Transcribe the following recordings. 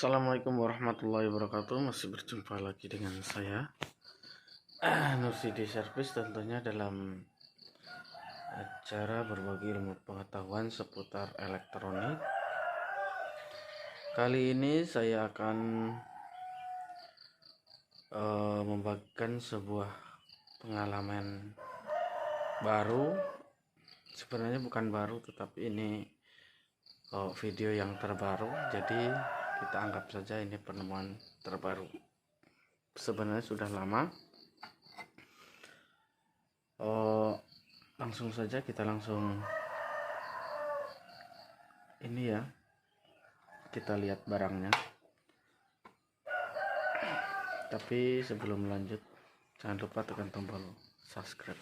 Assalamualaikum warahmatullahi wabarakatuh. Masih berjumpa lagi dengan saya Nursidi Service, tentunya dalam acara berbagi ilmu pengetahuan seputar elektronik. Kali ini saya akan membagikan sebuah pengalaman baru. Sebenarnya bukan baru, tetapi ini video yang terbaru, jadi kita anggap saja ini penemuan terbaru. Sebenarnya sudah lama. Langsung saja kita ini ya, kita lihat barangnya. Tapi sebelum lanjut, jangan lupa tekan tombol subscribe.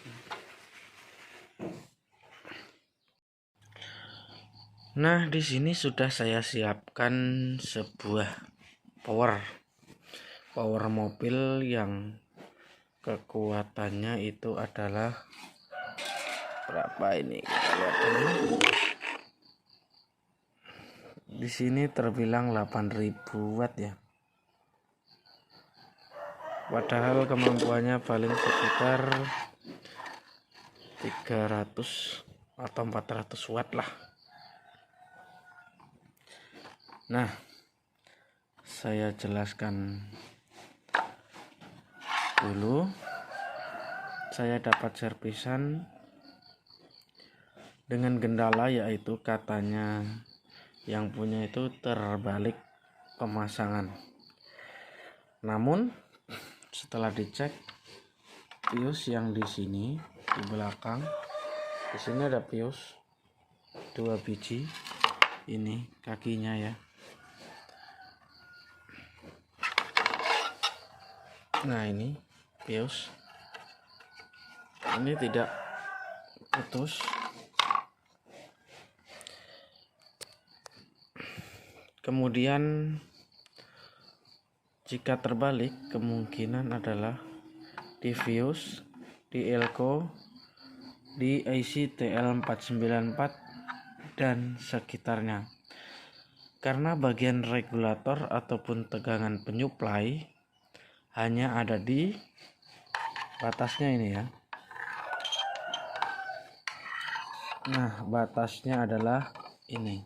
Nah, di sini sudah saya siapkan sebuah power mobil yang kekuatannya itu adalah berapa ini, kita lihat dulu. Di sini terbilang 8000 watt ya. Padahal kemampuannya paling sekitar 300 atau 400 watt lah. Nah, saya jelaskan dulu. Saya dapat servisan dengan kendala, yaitu katanya yang punya itu terbalik pemasangan. Namun setelah dicek, pius yang di sini di belakang, di sini ada pius 2 biji, ini kakinya ya. Nah, ini pius ini tidak putus. Kemudian jika terbalik, kemungkinan adalah di fuse, di elko, di IC TL494 dan sekitarnya. Karena bagian regulator ataupun tegangan penyuplai hanya ada di batasnya ini ya. Nah, batasnya adalah ini.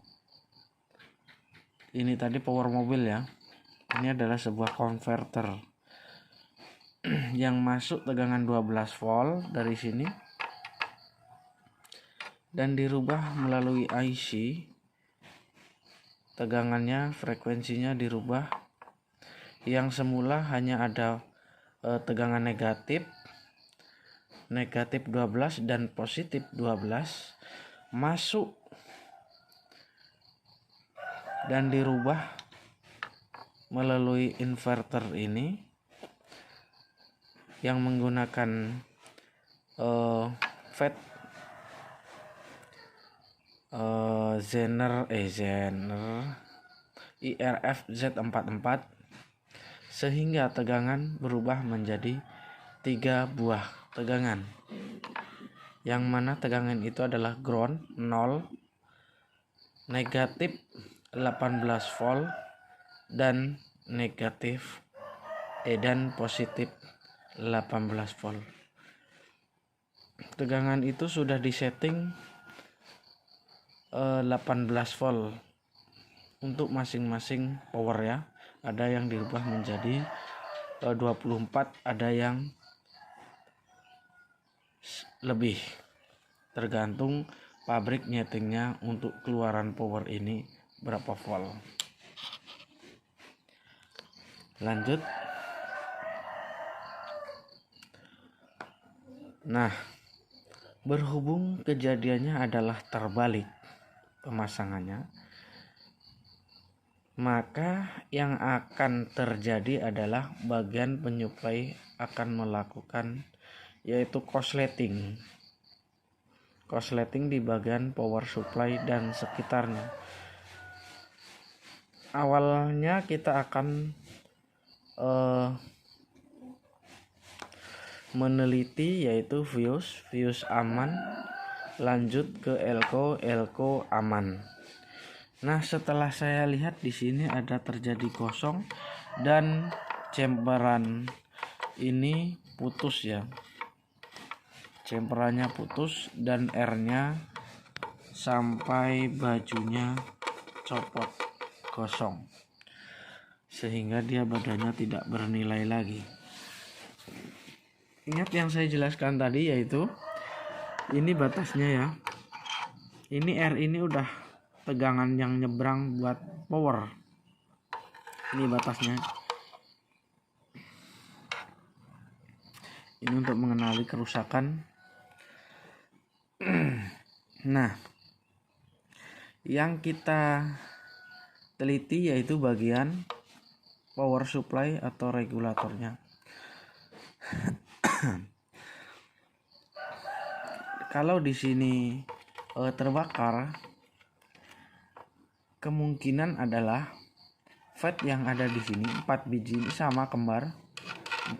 Ini tadi power mobil ya. Ini adalah sebuah konverter yang masuk tegangan 12 volt dari sini dan dirubah melalui IC. Tegangannya, frekuensinya dirubah. Yang semula hanya ada tegangan negatif 12 dan positif 12 masuk dan dirubah melalui inverter ini yang menggunakan FET Zener IRF Z44, sehingga tegangan berubah menjadi 3 buah tegangan, yang mana tegangan itu adalah ground 0, negatif 18 volt, dan negatif dan positif 18 volt. Tegangan itu sudah disetting 18 volt untuk masing-masing power ya. Ada yang dirubah menjadi 24, ada yang lebih, tergantung pabrik nyetingnya untuk keluaran power ini berapa volt. Lanjut. Nah, berhubung kejadiannya adalah terbalik pemasangannya, maka yang akan terjadi adalah bagian penyuplai akan melakukan yaitu korsleting di bagian power supply dan sekitarnya. Awalnya kita akan meneliti yaitu fuse aman, lanjut ke elko aman. Nah, setelah saya lihat di sini ada terjadi kosong dan chamberan ini putus ya. Chamberannya putus dan R-nya sampai bajunya copot kosong, sehingga dia badannya tidak bernilai lagi. Ingat yang saya jelaskan tadi, yaitu ini batasnya ya. Ini R ini udah tegangan yang nyebrang buat power. Ini batasnya. Ini untuk mengenali kerusakan. Nah, yang kita teliti yaitu bagian power supply atau regulatornya. Kalau di sini terbakar, kemungkinan adalah FET yang ada di sini 4 biji ini sama kembar. 4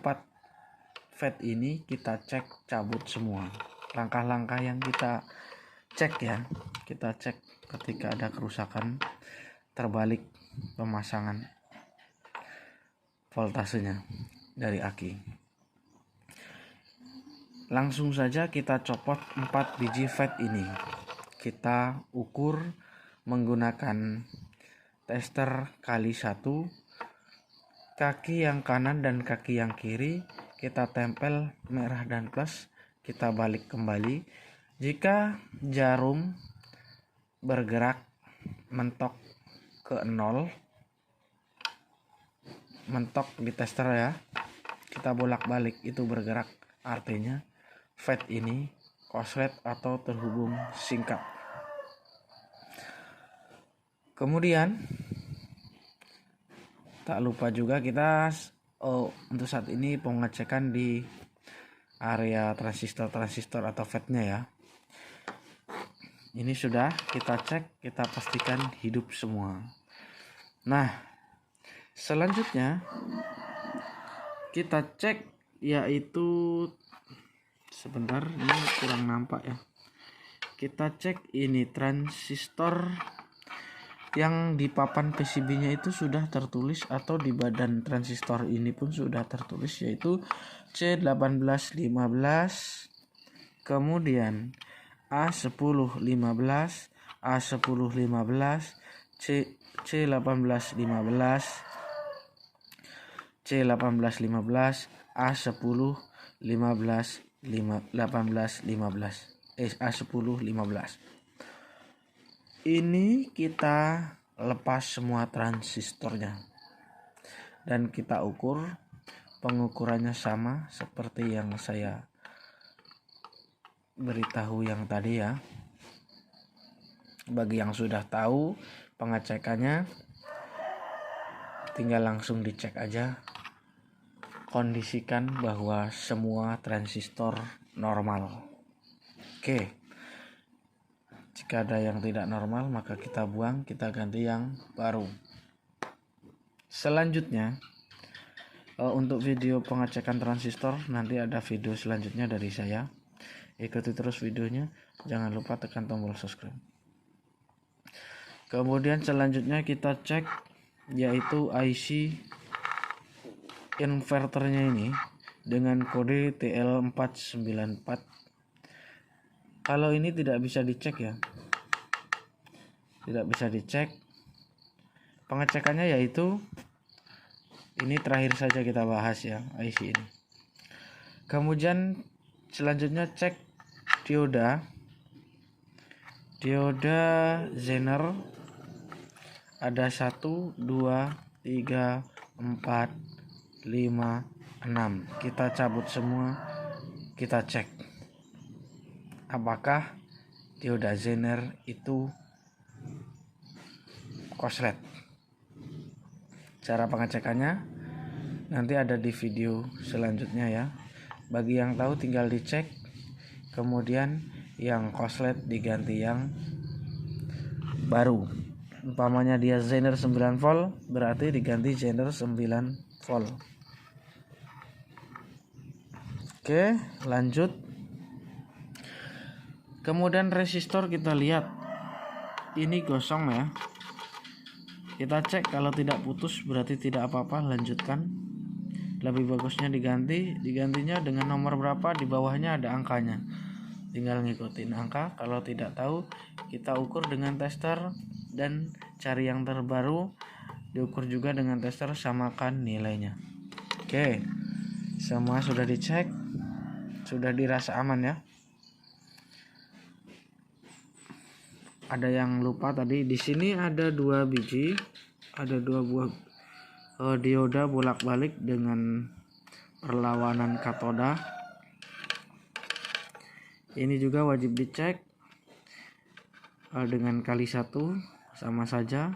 FET ini kita cek cabut semua. Langkah-langkah yang kita cek ya, kita cek ketika ada kerusakan terbalik pemasangan voltasenya dari aki. Langsung saja kita copot 4 biji FET ini. Kita ukur menggunakan tester kali 1. Kaki yang kanan dan kaki yang kiri kita tempel merah dan plus, kita balik kembali. Jika jarum bergerak mentok ke 0, mentok di tester ya, kita bolak-balik itu bergerak, artinya FET ini korslet atau terhubung singkat. Kemudian tak lupa juga kita untuk saat ini pengecekan di area transistor atau FET-nya ya. Ini sudah kita cek, kita pastikan hidup semua. Nah, selanjutnya kita cek yaitu, sebentar ini kurang nampak ya. Kita cek ini transistor yang di papan PCB-nya itu sudah tertulis, atau di badan transistor ini pun sudah tertulis, yaitu C1815, kemudian A1015, A1015, C1815, C1815, A1015, A1015. Ini kita lepas semua transistornya dan kita ukur. Pengukurannya sama seperti yang saya beritahu yang tadi ya. Bagi yang sudah tahu pengecekannya, tinggal langsung dicek aja, kondisikan bahwa semua transistor normal. Oke, jika ada yang tidak normal maka kita buang, kita ganti yang baru. Selanjutnya, untuk video pengecekan transistor nanti ada video selanjutnya dari saya. Ikuti terus videonya, jangan lupa tekan tombol subscribe. Kemudian selanjutnya kita cek yaitu IC inverternya ini dengan kode TL494. Kalau ini tidak bisa dicek ya, tidak bisa dicek. Pengecekannya yaitu ini terakhir saja kita bahas ya, IC ini. Kemudian selanjutnya cek dioda Zener ada 1, 2, 3, 4, 5, 6. Kita cabut semua, kita cek apakah dioda Zener itu korslet. Cara pengecekannya nanti ada di video selanjutnya ya. Bagi yang tahu tinggal dicek, kemudian yang korslet diganti yang baru. Umpamanya dia Zener 9 volt, berarti diganti Zener 9 volt. Oke, lanjut. Kemudian resistor kita lihat ini gosong ya. Kita cek, kalau tidak putus berarti tidak apa-apa, lanjutkan. Lebih bagusnya digantinya dengan nomor berapa, di bawahnya ada angkanya, tinggal ngikutin angka. Kalau tidak tahu, kita ukur dengan tester dan cari yang terbaru, diukur juga dengan tester, samakan nilainya. Oke, semua sudah dicek, sudah dirasa aman ya. Ada yang lupa tadi, di sini ada 2 biji, ada 2 buah dioda bolak-balik dengan perlawanan katoda. Ini juga wajib dicek dengan kali 1 sama saja.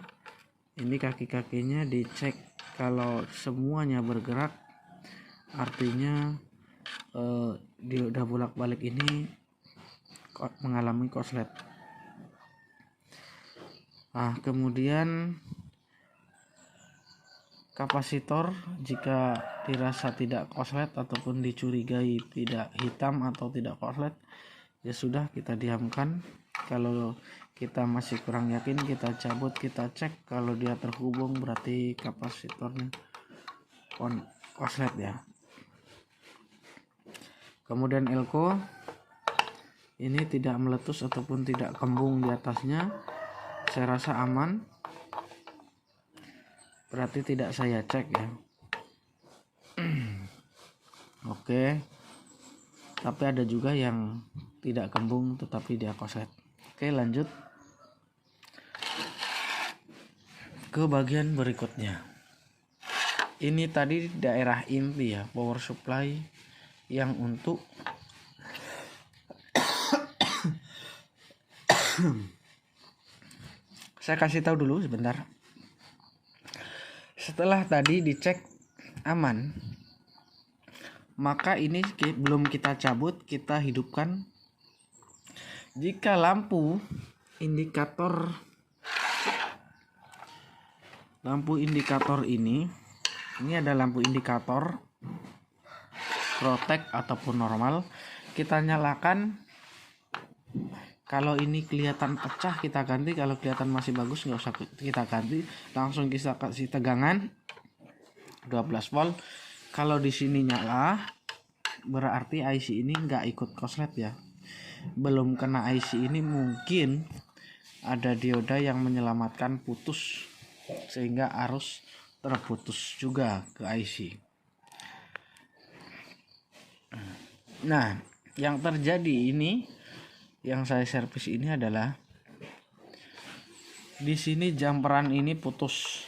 Ini kaki-kakinya dicek, kalau semuanya bergerak artinya dioda bolak-balik ini mengalami korslet. Nah, kemudian kapasitor, jika dirasa tidak korslet ataupun dicurigai tidak hitam atau tidak korslet, ya sudah, kita diamkan. Kalau kita masih kurang yakin, kita cabut, kita cek. Kalau dia terhubung berarti kapasitornya korslet ya. Kemudian elko ini tidak meletus ataupun tidak kembung di atasnya, saya rasa aman, berarti tidak saya cek ya. Oke, tapi ada juga yang tidak kembung tetapi dia korslet. Oke, lanjut ke bagian berikutnya. Ini tadi daerah inti ya, power supply yang untuk saya kasih tahu dulu sebentar. Setelah tadi dicek aman, maka ini belum kita cabut, kita hidupkan. Jika lampu indikator ini ada lampu indikator protect ataupun normal, kita nyalakan. Kalau ini kelihatan pecah kita ganti, kalau kelihatan masih bagus nggak usah kita ganti, langsung kita kasih tegangan 12 volt. Kalau di sini nyala berarti IC ini nggak ikut korslet ya, belum kena IC ini, mungkin ada dioda yang menyelamatkan putus sehingga arus terputus juga ke IC. Nah, yang terjadi ini, yang saya servis ini adalah di sini jumperan ini putus.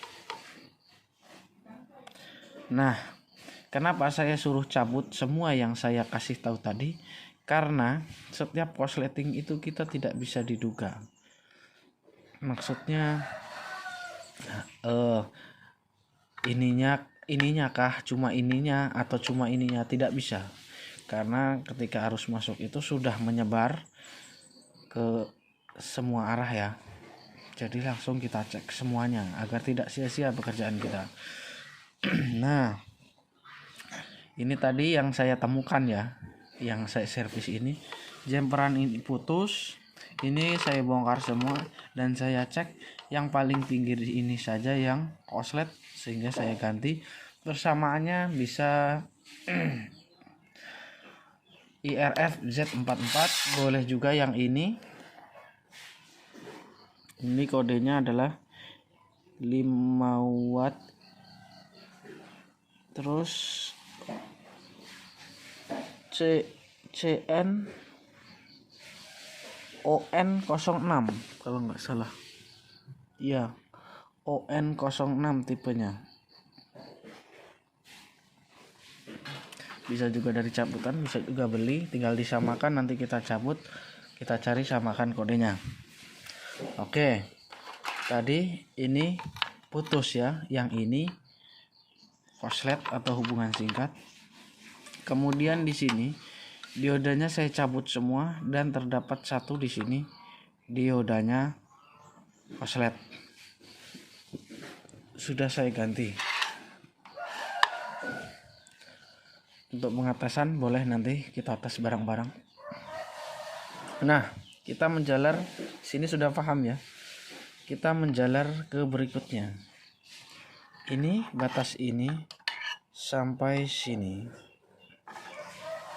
Nah, kenapa saya suruh cabut semua yang saya kasih tahu tadi? Karena setiap korsleting itu kita tidak bisa diduga. Maksudnya ininya kah, cuma ininya atau cuma ininya, tidak bisa. Karena ketika arus masuk itu sudah menyebar ke semua arah ya. Jadi langsung kita cek semuanya agar tidak sia-sia pekerjaan kita. Nah, ini tadi yang saya temukan ya, yang saya servis ini, jumperan ini putus. Ini saya bongkar semua dan saya cek yang paling pinggir ini saja yang korslet, sehingga saya ganti. Persamaannya bisa IRF Z44, boleh juga yang ini. Ini kodenya adalah 5 watt. Terus CN ON06 kalau nggak salah. Iya, ON06 tipenya. Bisa juga dari cabutan, bisa juga beli, tinggal disamakan, nanti kita cabut, kita cari samakan kodenya. Oke, tadi ini putus ya, yang ini korslet atau hubungan singkat. Kemudian di sini diodanya saya cabut semua dan terdapat satu di sini diodanya korslet, sudah saya ganti. Untuk pengatasan boleh nanti kita tes bareng-bareng. Nah, kita menjalar sini sudah paham ya. kita menjalar ke berikutnya. Ini batas ini sampai sini.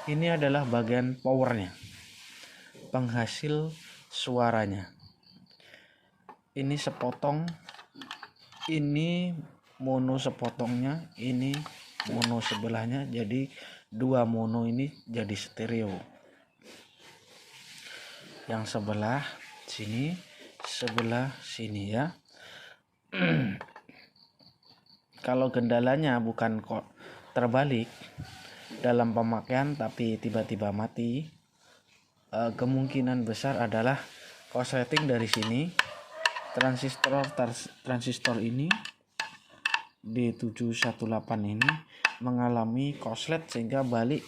Ini adalah bagian powernya, penghasil suaranya. Ini sepotong, ini mono sepotongnya, ini mono sebelahnya, jadi dua mono ini jadi stereo. Yang sebelah sini, sebelah sini ya. Kalau kendalanya bukan kok terbalik dalam pemakaian tapi tiba-tiba mati, kemungkinan besar adalah korsleting dari sini. Transistor ini di 718 ini mengalami korslet sehingga balik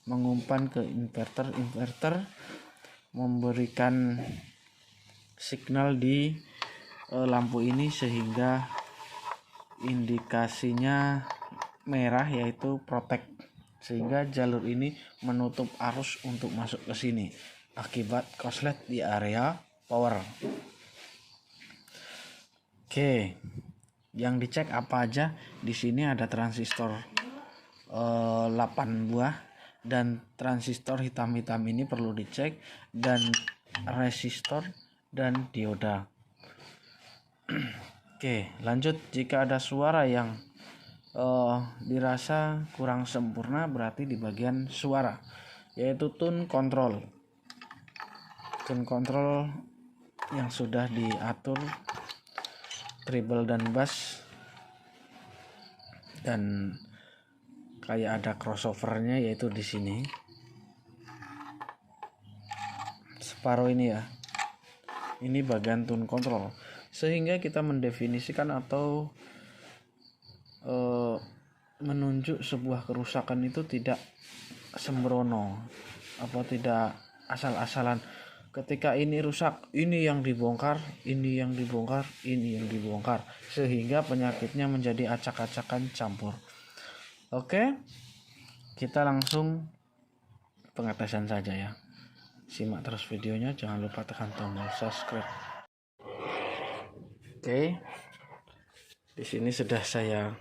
mengumpan ke inverter memberikan signal di lampu ini sehingga indikasinya merah yaitu protect, sehingga jalur ini menutup arus untuk masuk ke sini akibat korslet di area power. Oke, yang dicek apa aja? Di sini ada transistor 8 buah dan transistor hitam-hitam ini perlu dicek, dan resistor dan dioda. Oke, lanjut. Jika ada suara yang dirasa kurang sempurna, berarti di bagian suara, yaitu tone control. Tone control yang sudah diatur treble dan bass, dan kayak ada crossovernya yaitu di sini. Separuh ini ya. Ini bagian tone control. Sehingga kita mendefinisikan atau menunjuk sebuah kerusakan itu tidak sembrono, apa tidak asal-asalan. Ketika ini rusak, ini yang dibongkar, ini yang dibongkar, ini yang dibongkar, sehingga penyakitnya menjadi acak-acakan campur. Oke, kita langsung pengetesan saja ya. Simak terus videonya, jangan lupa tekan tombol subscribe. Oke, di sini sudah saya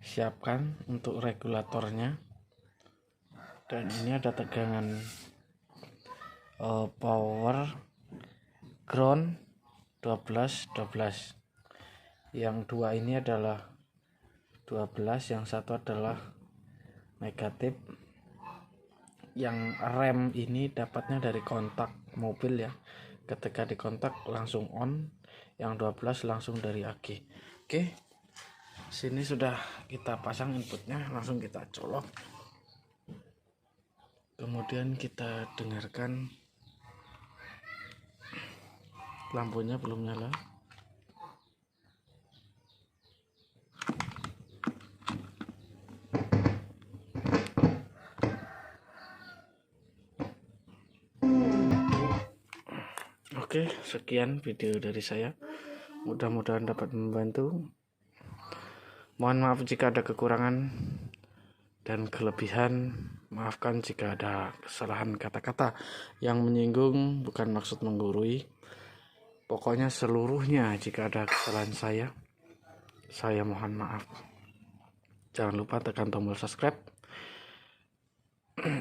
siapkan untuk regulatornya, dan ini ada tegangan power ground 12. Yang dua ini adalah 12, yang satu adalah negatif. Yang rem ini dapatnya dari kontak mobil ya, ketika dikontak langsung on. Yang 12 langsung dari aki. Oke, sini sudah kita pasang inputnya, langsung kita colok, kemudian kita dengarkan. Lampunya belum nyala. Oke, sekian video dari saya. Mudah-mudahan dapat membantu. Mohon maaf jika ada kekurangan dan kelebihan. Maafkan jika ada kesalahan kata-kata yang menyinggung, bukan maksud menggurui. Pokoknya seluruhnya jika ada kesalahan saya mohon maaf. Jangan lupa tekan tombol subscribe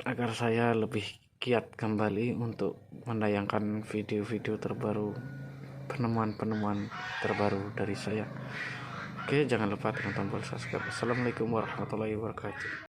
agar saya lebih giat kembali untuk menayangkan video-video terbaru, penemuan-penemuan terbaru dari saya. Oke, jangan lupa tekan tombol subscribe. Assalamualaikum warahmatullahi wabarakatuh.